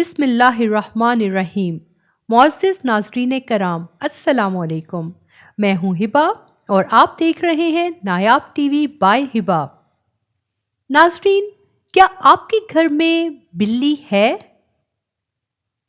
بسم اللہ الرحمن الرحیم۔ معزز ناظرین کرام، السلام علیکم۔ میں ہوں ہبا اور آپ دیکھ رہے ہیں نایاب ٹی وی بائی ہبا۔ ناظرین، کیا آپ کے گھر میں بلی ہے؟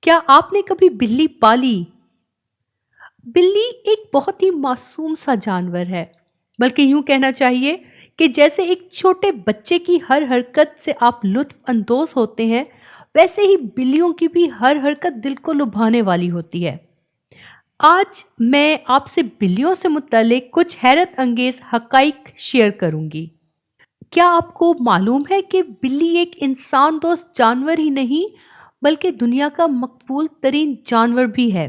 کیا آپ نے کبھی بلی پالی؟ بلی ایک بہت ہی معصوم سا جانور ہے، بلکہ یوں کہنا چاہیے کہ جیسے ایک چھوٹے بچے کی ہر حرکت سے آپ لطف اندوز ہوتے ہیں، ویسے ہی بلیوں کی بھی ہر حرکت دل کو لبھانے والی ہوتی ہے۔ آج میں آپ سے بلیوں سے متعلق کچھ حیرت انگیز حقائق شیئر کروں گی۔ کیا آپ کو معلوم ہے کہ بلی ایک انسان دوست جانور ہی نہیں بلکہ دنیا کا مقبول ترین جانور بھی ہے؟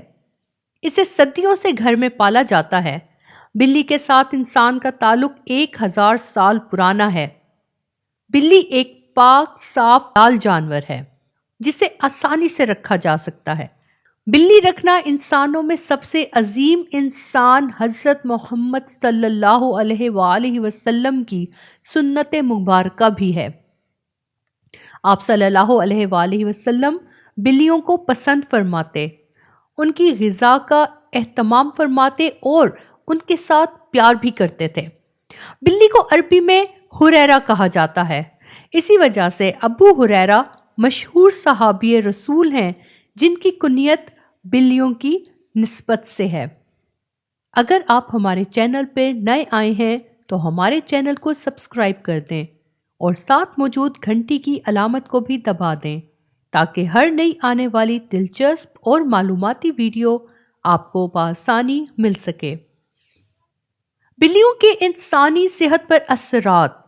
اسے صدیوں سے گھر میں پالا جاتا ہے۔ بلی کے ساتھ انسان کا تعلق 1000 سال پرانا ہے۔ بلی ایک پاک صاف لال جانور ہے جسے آسانی سے رکھا جا سکتا ہے۔ بلی رکھنا انسانوں میں سب سے عظیم انسان حضرت محمد صلی اللہ علیہ وآلہ وسلم کی سنت مبارکہ بھی ہے۔ آپ صلی اللہ علیہ وآلہ وسلم بلیوں کو پسند فرماتے، ان کی غذا کا اہتمام فرماتے اور ان کے ساتھ پیار بھی کرتے تھے۔ بلی کو عربی میں ہریرہ کہا جاتا ہے۔ اسی وجہ سے ابو ہریرہ مشہور صحابی رسول ہیں جن کی کنیت بلیوں کی نسبت سے ہے۔ اگر آپ ہمارے چینل پہ نئے آئے ہیں تو ہمارے چینل کو سبسکرائب کر دیں اور ساتھ موجود گھنٹی کی علامت کو بھی دبا دیں تاکہ ہر نئی آنے والی دلچسپ اور معلوماتی ویڈیو آپ کو بآسانی مل سکے۔ بلیوں کے انسانی صحت پر اثرات۔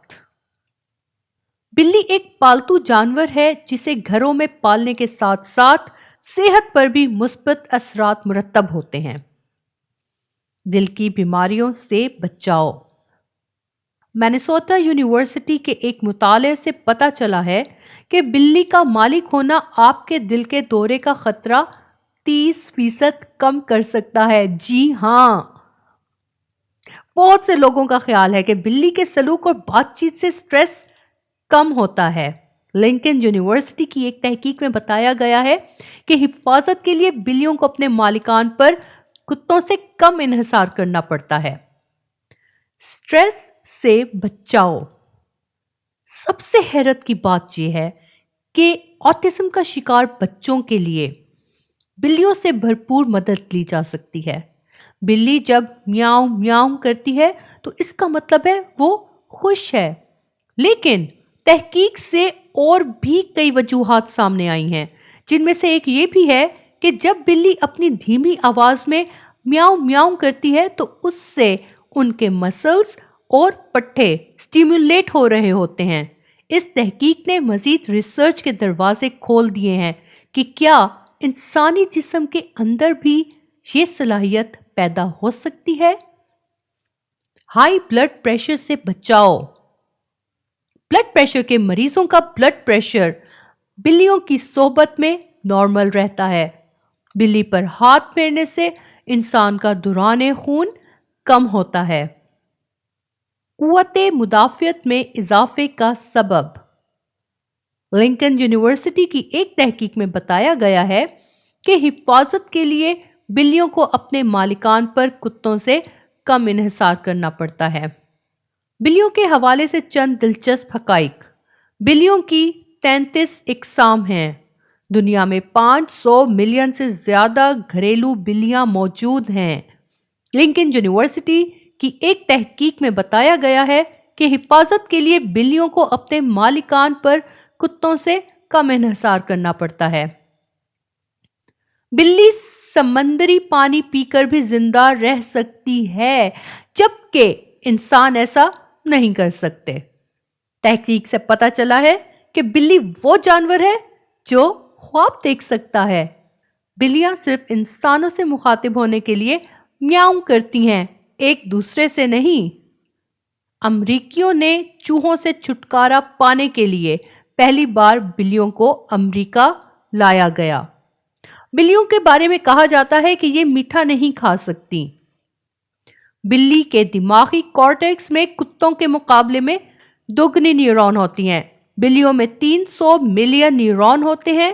بلی ایک پالتو جانور ہے جسے گھروں میں پالنے کے ساتھ ساتھ صحت پر بھی مثبت اثرات مرتب ہوتے ہیں۔ دل کی بیماریوں سے بچاؤ۔ مینیسوٹا یونیورسٹی کے ایک مطالعے سے پتہ چلا ہے کہ بلی کا مالک ہونا آپ کے دل کے دورے کا خطرہ 30% کم کر سکتا ہے۔ جی ہاں، بہت سے لوگوں کا خیال ہے کہ بلی کے سلوک اور بات چیت سے سٹریس کم ہوتا ہے۔ لنکن یونیورسٹی کی ایک تحقیق میں بتایا گیا ہے کہ حفاظت کے لیے بلیوں کو اپنے مالکان پر کتوں سے کم انحصار کرنا پڑتا ہے۔ سٹریس سے بچاؤ۔ سب سے حیرت کی بات یہ ہے کہ آٹزم کا شکار بچوں کے لیے بلیوں سے بھرپور مدد لی جا سکتی ہے۔ بلی جب میاؤں میاؤں کرتی ہے تو اس کا مطلب ہے وہ خوش ہے، لیکن تحقیق سے اور بھی کئی وجوہات سامنے آئی ہیں، جن میں سے ایک یہ بھی ہے کہ جب بلی اپنی دھیمی آواز میں میاؤں میاؤں کرتی ہے تو اس سے ان کے مسلز اور پٹھے سٹیمولیٹ ہو رہے ہوتے ہیں۔ اس تحقیق نے مزید ریسرچ کے دروازے کھول دیے ہیں کہ کیا انسانی جسم کے اندر بھی یہ صلاحیت پیدا ہو سکتی ہے۔ ہائی بلڈ پریشر سے بچاؤ۔ بلڈ پریشر کے مریضوں کا بلڈ پریشر بلیوں کی صحبت میں نارمل رہتا ہے۔ بلی پر ہاتھ پھیرنے سے انسان کا دوران خون کم ہوتا ہے۔ قوت مدافعت میں اضافے کا سبب۔ لنکن یونیورسٹی کی ایک تحقیق میں بتایا گیا ہے کہ حفاظت کے لیے بلیوں کو اپنے مالکان پر کتوں سے کم انحصار کرنا پڑتا ہے۔ بلیوں کے حوالے سے چند دلچسپ حقائق۔ بلیوں کی 33 اقسام ہیں۔ دنیا میں 500 ملین سے زیادہ گھریلو بلیاں موجود ہیں۔ لنکن یونیورسٹی کی ایک تحقیق میں بتایا گیا ہے کہ حفاظت کے لیے بلیوں کو اپنے مالکان پر کتوں سے کم انحصار کرنا پڑتا ہے۔ بلی سمندری پانی پی کر بھی زندہ رہ سکتی ہے، جبکہ انسان ایسا نہیں کر سکتے۔ تحقیق سے پتہ چلا ہے کہ بلی وہ جانور ہے جو خواب دیکھ سکتا ہے۔ بلیاں صرف انسانوں سے مخاطب ہونے کے لیے میاؤں کرتی ہیں، ایک دوسرے سے نہیں۔ امریکیوں نے چوہوں سے چھٹکارا پانے کے لیے پہلی بار بلیوں کو امریکہ لایا گیا۔ بلیوں کے بارے میں کہا جاتا ہے کہ یہ میٹھا نہیں کھا سکتی۔ بلی کے دماغی کارٹیکس میں کتوں کے مقابلے میں دوگنی نیورون ہوتی ہیں۔ بلیوں میں 300 ملین نیورون ہوتے ہیں